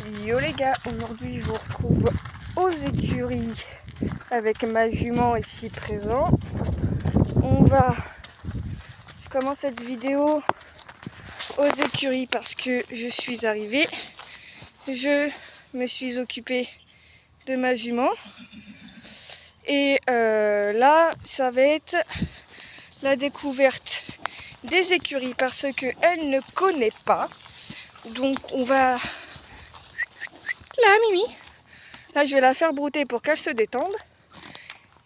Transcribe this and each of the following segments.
Yo les gars, aujourd'hui je vous retrouve aux écuries avec ma jument ici présent. Je commence cette vidéo aux écuries parce que je suis arrivée. Je me suis occupée de ma jument. Et là, ça va être la découverte des écuries parce qu'elle ne connaît pas. Donc on va... Là, Mimi. Là, je vais la faire brouter pour qu'elle se détende.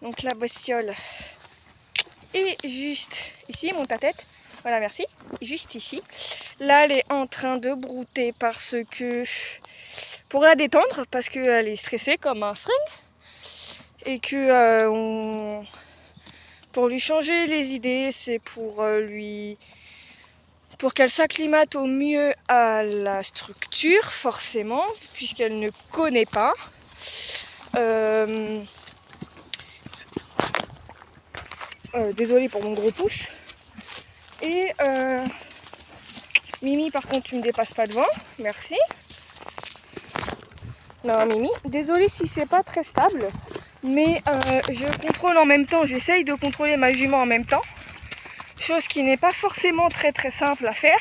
Donc la bestiole est juste ici, monte ta tête. Voilà, merci. Juste ici. Là, elle est en train de brouter parce que... Pour la détendre, parce qu'elle est stressée comme un string. Et que pour lui changer les idées, c'est pour qu'elle s'acclimate au mieux à la structure, forcément, puisqu'elle ne connaît pas. Désolée pour mon gros pouce. Et Mimi, par contre, tu me dépasses pas devant, merci. Non, Mimi, désolée si c'est pas très stable, mais je contrôle en même temps, j'essaye de contrôler ma jument en même temps. Chose qui n'est pas forcément très simple à faire,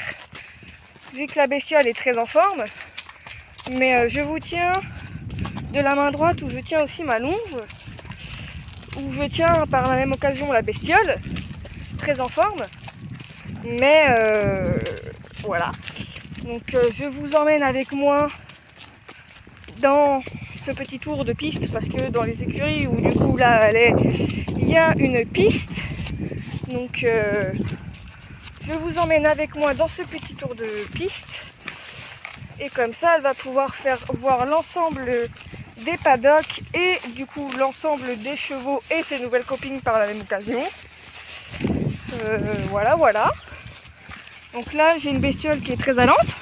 vu que la bestiole est très en forme. Mais je vous tiens de la main droite où je tiens aussi ma longe, où je tiens par la même occasion la bestiole, très en forme. Mais voilà. Donc je vous emmène avec moi dans ce petit tour de piste, parce que dans les écuries où du coup là il y a une piste. Donc je vous emmène avec moi dans ce petit tour de piste. Et comme ça, elle va pouvoir faire voir l'ensemble des paddocks et du coup l'ensemble des chevaux et ses nouvelles copines par la même occasion. Voilà. Donc là, j'ai une bestiole qui est très allante.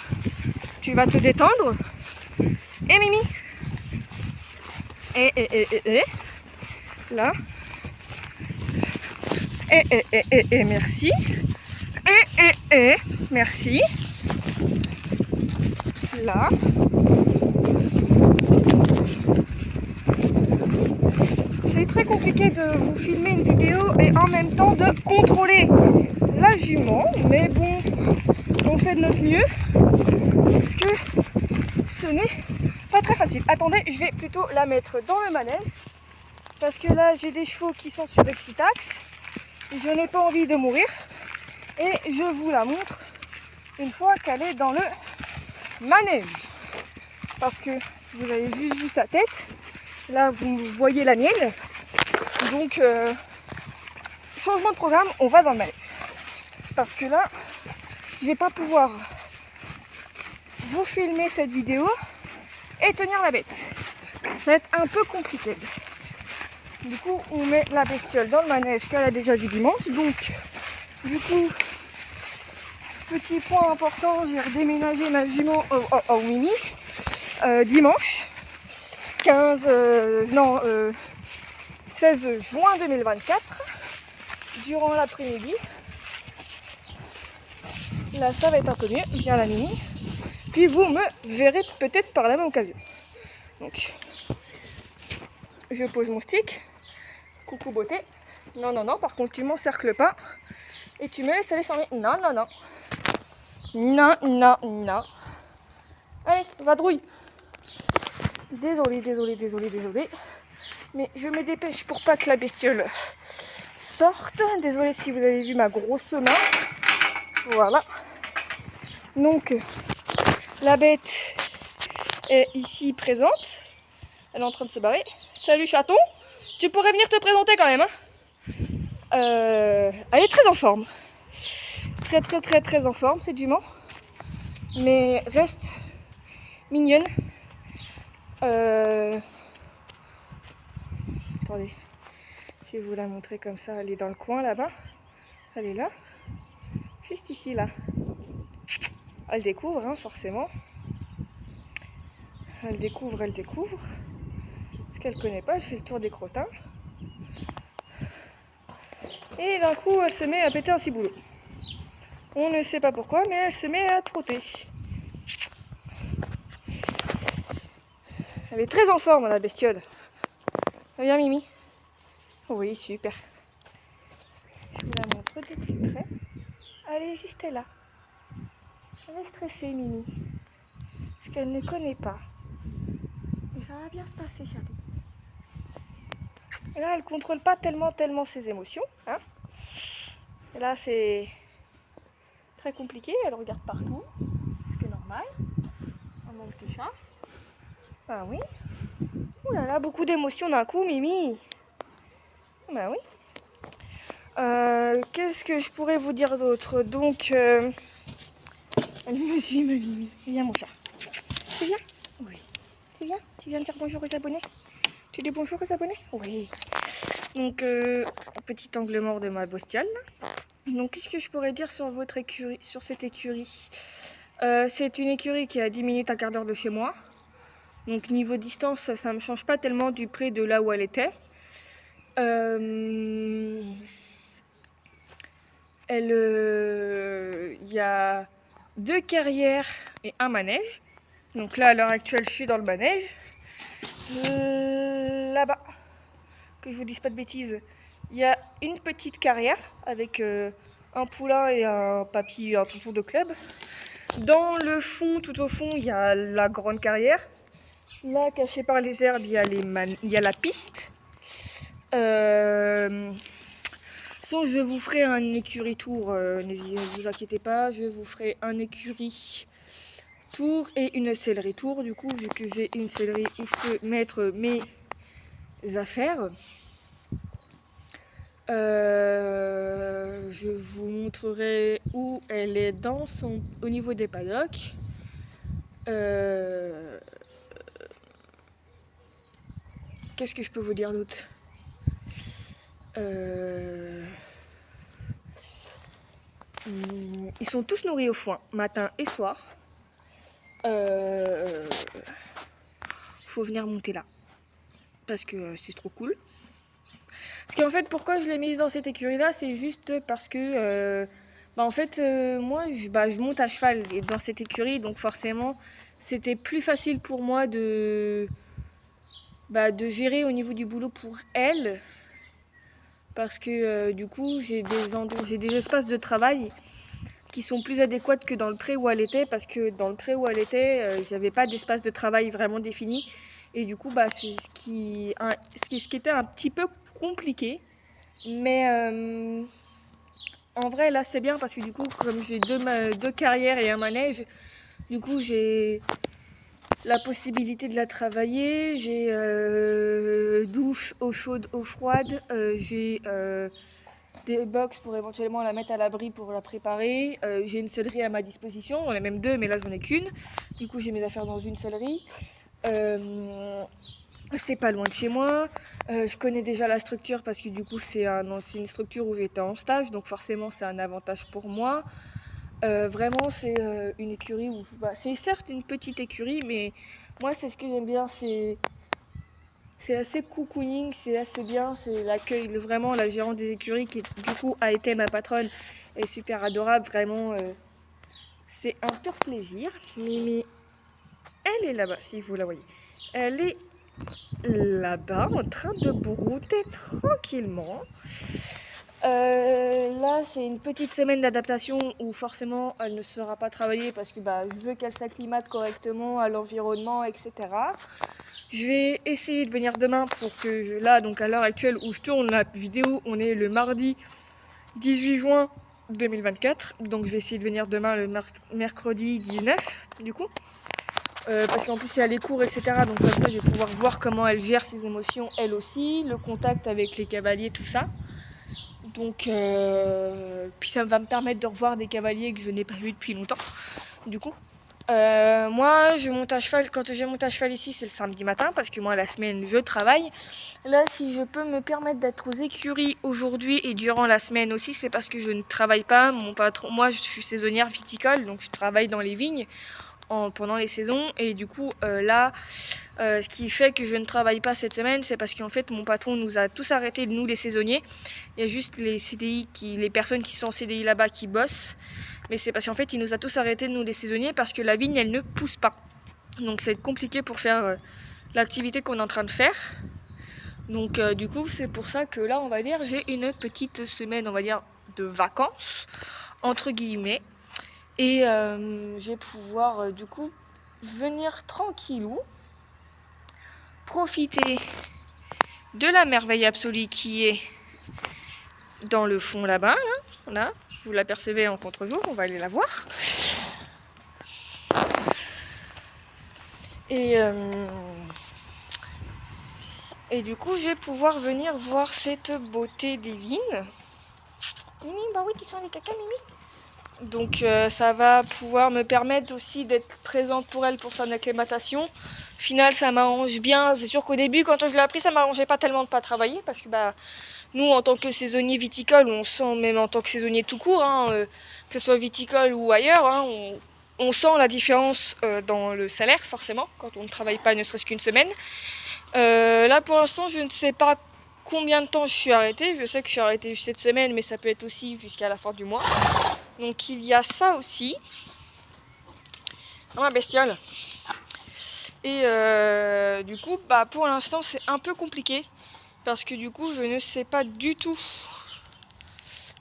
Tu vas te détendre. Et Mimi. Et. Là. Et merci. Et merci. Là. C'est très compliqué de vous filmer une vidéo et en même temps de contrôler la jument, mais bon, on fait de notre mieux parce que ce n'est pas très facile. Attendez, je vais plutôt la mettre dans le manège parce que là j'ai des chevaux qui sont sur Excitax, je n'ai pas envie de mourir et je vous la montre une fois qu'elle est dans le manège, parce que vous avez juste vu sa tête, là vous voyez la mienne. Donc changement de programme, on va dans le manège, parce que là je vais pas pouvoir vous filmer cette vidéo et tenir la bête, ça va être un peu compliqué. Du coup on met la bestiole dans le manège qu'elle a déjà vu dimanche. Donc du coup, petit point important, j'ai redéménagé ma jument au Mimi dimanche 16 juin 2024 durant l'après-midi. Là ça va être un peu mieux, bien la Mimi. Puis vous me verrez peut-être par la même occasion. Donc je pose mon stick. Coucou beauté. Non, par contre tu m'encercles pas et tu me laisses aller fermer. Non. Non. Allez, vadrouille. Désolée. Mais je me dépêche pour pas que la bestiole sorte. Désolée si vous avez vu ma grosse main. Voilà. Donc, la bête est ici présente. Elle est en train de se barrer. Salut chaton. Tu pourrais venir te présenter quand même, hein. Elle est très en forme. Très en forme, cette jument. Mais reste mignonne. Attendez, je vais vous la montrer comme ça. Elle est dans le coin là-bas. Elle est là. Juste ici, là. Elle découvre, hein, forcément. Elle découvre. Parce qu'elle connaît pas, elle fait le tour des crottins. Et d'un coup, elle se met à péter un ciboulot. On ne sait pas pourquoi, mais elle se met à trotter. Elle est très en forme, la bestiole. Viens, Mimi. Oui, super. Je vous la montre de plus près. Elle est juste là. Elle est stressée, Mimi. Parce qu'elle ne connaît pas. Mais ça va bien se passer, Charlie. Et là, elle ne contrôle pas tellement ses émotions. Hein. Et là, c'est très compliqué. Elle regarde partout. Ce qui est normal. Un petit chat. Ah oui. Ouh là là, beaucoup d'émotions d'un coup, Mimi. Bah oui. Qu'est-ce que je pourrais vous dire d'autre? Donc, elle me suit, ma Mimi. Viens, mon chat. Tu viens? Oui. Tu viens? Tu viens dire bonjour aux abonnés? Tu dis bonjour aux abonnés? Oui. Donc, petit angle mort de ma bestiole. Donc, qu'est-ce que je pourrais dire sur votre écurie, sur cette écurie? C'est une écurie qui est à 10 minutes, un quart d'heure de chez moi. Donc, niveau distance, ça ne me change pas tellement du près de là où elle était. Il y a 2 carrières et un manège. Donc là, à l'heure actuelle, je suis dans le manège. Là-bas, que je vous dise pas de bêtises, il y a une petite carrière avec un poulain et un papy, un tonton de club. Dans le fond, tout au fond, il y a la grande carrière. Là, caché par les herbes, il y a la piste. Je vous ferai un écurie tour, ne vous inquiétez pas, je vous ferai un écurie tour et une sellerie tour, du coup, vu que j'ai une sellerie où je peux mettre mes affaires. Je vous montrerai où elle est au niveau des paddocks. Qu'est-ce que je peux vous dire d'autre? Ils sont tous nourris au foin, matin et soir. Faut venir monter là, parce que c'est trop cool. Parce qu'en fait, pourquoi je l'ai mise dans cette écurie-là, c'est juste parce que, en fait, moi, je monte à cheval dans cette écurie, donc forcément, c'était plus facile pour moi de gérer au niveau du boulot pour elle. Parce que du coup, j'ai des espaces de travail qui sont plus adéquats que dans le pré où elle était, parce que dans le pré où elle était, j'avais pas d'espace de travail vraiment défini. Et du coup, c'est ce qui était un petit peu compliqué. Mais en vrai, là, c'est bien parce que du coup, comme j'ai deux carrières et un manège, du coup, j'ai la possibilité de la travailler. J'ai douche, eau chaude, eau froide. J'ai des box pour éventuellement la mettre à l'abri pour la préparer. J'ai une sellerie à ma disposition. On a même 2, mais là, j'en ai qu'une. Du coup, j'ai mes affaires dans une sellerie. C'est pas loin de chez moi. Je connais déjà la structure parce que du coup, c'est une structure où j'étais en stage. Donc forcément, c'est un avantage pour moi. Vraiment, c'est une écurie où... c'est certes une petite écurie, mais moi, c'est ce que j'aime bien. C'est assez cocooning, c'est assez bien. C'est l'accueil, vraiment, la gérante des écuries qui, du coup, a été ma patronne, est super adorable. Vraiment, c'est un pur plaisir. Mimi, elle est là-bas, si vous la voyez. Elle est là-bas, en train de brouter tranquillement. Là, c'est une petite semaine d'adaptation où forcément elle ne sera pas travaillée parce que je veux qu'elle s'acclimate correctement à l'environnement, etc. Je vais essayer de venir demain pour que là, donc à l'heure actuelle où je tourne la vidéo, on est le mardi 18 juin 2024. Donc je vais essayer de venir demain le mercredi 19 du coup. Parce qu'en plus il y a les cours, etc. Donc comme ça je vais pouvoir voir comment elle gère ses émotions elle aussi, le contact avec les cavaliers, tout ça. Donc puis ça va me permettre de revoir des cavaliers que je n'ai pas vus depuis longtemps. Du coup, moi je monte à cheval, quand je monte à cheval ici c'est le samedi matin parce que moi la semaine je travaille. Là si je peux me permettre d'être aux écuries aujourd'hui et durant la semaine aussi, c'est parce que je ne travaille pas. Mon patron, moi je suis saisonnière viticole, donc je travaille dans les vignes pendant les saisons et du coup là ce qui fait que je ne travaille pas cette semaine, c'est parce qu'en fait mon patron nous a tous arrêtés, nous les saisonniers. Il y a juste les CDI, les personnes qui sont en CDI là-bas qui bossent, mais c'est parce qu'en fait il nous a tous arrêtés, nous les saisonniers, parce que la vigne elle ne pousse pas, donc ça va être compliqué pour faire l'activité qu'on est en train de faire. Donc du coup c'est pour ça que là on va dire j'ai une petite semaine on va dire de vacances entre guillemets et je vais pouvoir du coup venir tranquillou profiter de la merveille absolue qui est dans le fond là-bas là, vous l'apercevez en contre-jour, on va aller la voir et du coup, je vais pouvoir venir voir cette beauté divine. Mimi, bah oui, tu sens les caca, Mimi. Donc, ça va pouvoir me permettre aussi d'être présente pour elle pour son acclimatation. Au final, ça m'arrange bien. C'est sûr qu'au début, quand je l'ai appris, ça m'arrangeait pas tellement de pas travailler parce que nous, en tant que saisonnier viticole, on sent, même en tant que saisonnier tout court, que ce soit viticole ou ailleurs, on sent la différence dans le salaire, forcément, quand on ne travaille pas ne serait-ce qu'une semaine. Là pour l'instant je ne sais pas combien de temps je suis arrêtée. Je sais que je suis arrêtée cette semaine mais ça peut être aussi jusqu'à la fin du mois. Donc il y a ça aussi. Oh ma bestiole. Et du coup pour l'instant c'est un peu compliqué. Parce que du coup je ne sais pas du tout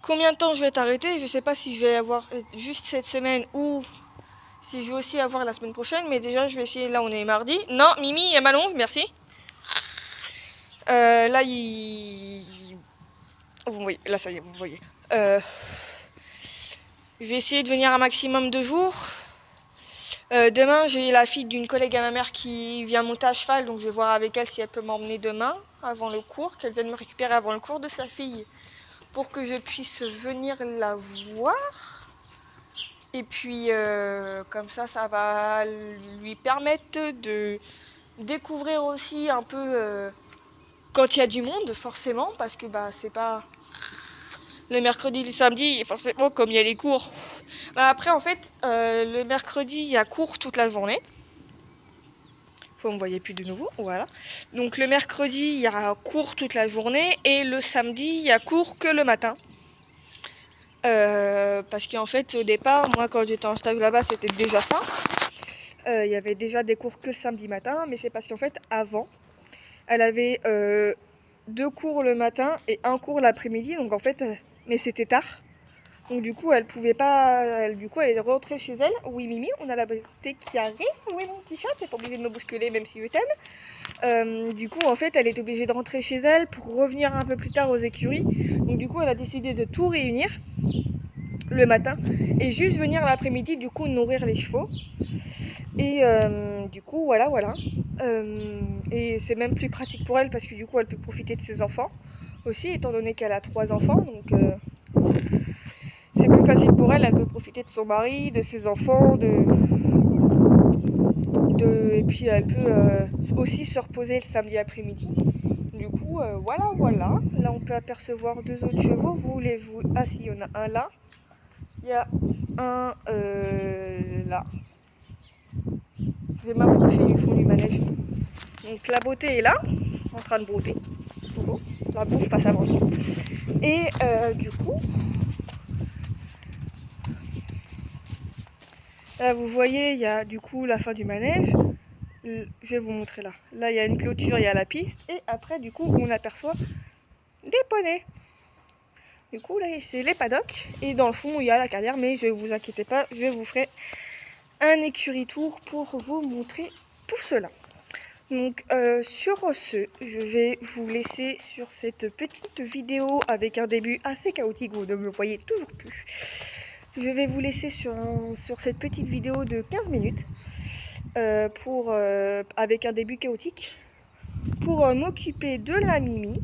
combien de temps je vais être arrêtée. Je ne sais pas si je vais avoir juste cette semaine ou si je vais aussi avoir la semaine prochaine. Mais déjà je vais essayer, là on est mardi. Non Mimi elle m'allonge, merci. Là, vous voyez, là ça y est, vous voyez. Je vais essayer de venir un maximum de jours. Demain, j'ai la fille d'une collègue à ma mère qui vient monter à cheval, donc je vais voir avec elle si elle peut m'emmener demain, avant le cours, qu'elle vienne me récupérer avant le cours de sa fille, pour que je puisse venir la voir. Et puis, comme ça va lui permettre de découvrir aussi un peu... quand il y a du monde, forcément, parce que c'est pas le mercredi, le samedi, forcément, comme il y a les cours. Après, en fait, le mercredi, il y a cours toute la journée. Vous me voyez plus de nouveau, voilà. Donc le mercredi, il y a cours toute la journée, et le samedi, il y a cours que le matin. Parce qu'en fait, au départ, moi, quand j'étais en stage là-bas, c'était déjà ça. Il y avait déjà des cours que le samedi matin, mais c'est parce qu'en fait, avant, elle avait 2 cours le matin et 1 cours l'après-midi, donc en fait, mais c'était tard. Donc du coup, elle pouvait pas, du coup, elle est rentrée chez elle. Oui, Mimi, on a la beauté qui arrive. Oui, mon petit chat, t'es pas obligée de me bousculer, même si je t'aime. Du coup, en fait, elle est obligée de rentrer chez elle pour revenir un peu plus tard aux écuries. Donc du coup, elle a décidé de tout réunir le matin et juste venir l'après-midi, du coup, nourrir les chevaux. Et du coup, voilà. Et c'est même plus pratique pour elle parce que du coup, elle peut profiter de ses enfants aussi, étant donné qu'elle a 3 enfants. Donc c'est plus facile pour elle, elle peut profiter de son mari, de ses enfants, et puis elle peut aussi se reposer le samedi après-midi. Du coup, voilà. Là, on peut apercevoir 2 autres chevaux. Voulez-vous... Ah si, il y en a un là. Il y a un là. Je vais m'approcher du fond du manège. Donc la beauté est là, en train de brouter. La bouffe passe avant tout. Et du coup, là vous voyez, il y a du coup la fin du manège. Je vais vous montrer là. Là, il y a une clôture, il y a la piste. Et après, du coup, on aperçoit des poneys. Du coup, là, c'est les paddocks. Et dans le fond, il y a la carrière. Mais ne vous inquiétez pas, je vous ferai un écurie tour pour vous montrer tout cela. Donc sur ce, je vais vous laisser sur cette petite vidéo avec un début assez chaotique, vous ne me voyez toujours plus. Je vais vous laisser sur cette petite vidéo de 15 minutes avec un début chaotique pour m'occuper de la Mimi.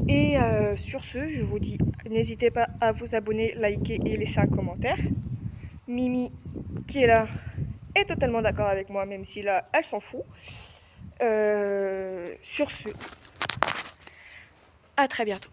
Et sur ce, je vous dis, n'hésitez pas à vous abonner, liker et laisser un commentaire. Mimi qui est là est totalement d'accord avec moi, même si là, elle s'en fout. Sur ce, à très bientôt.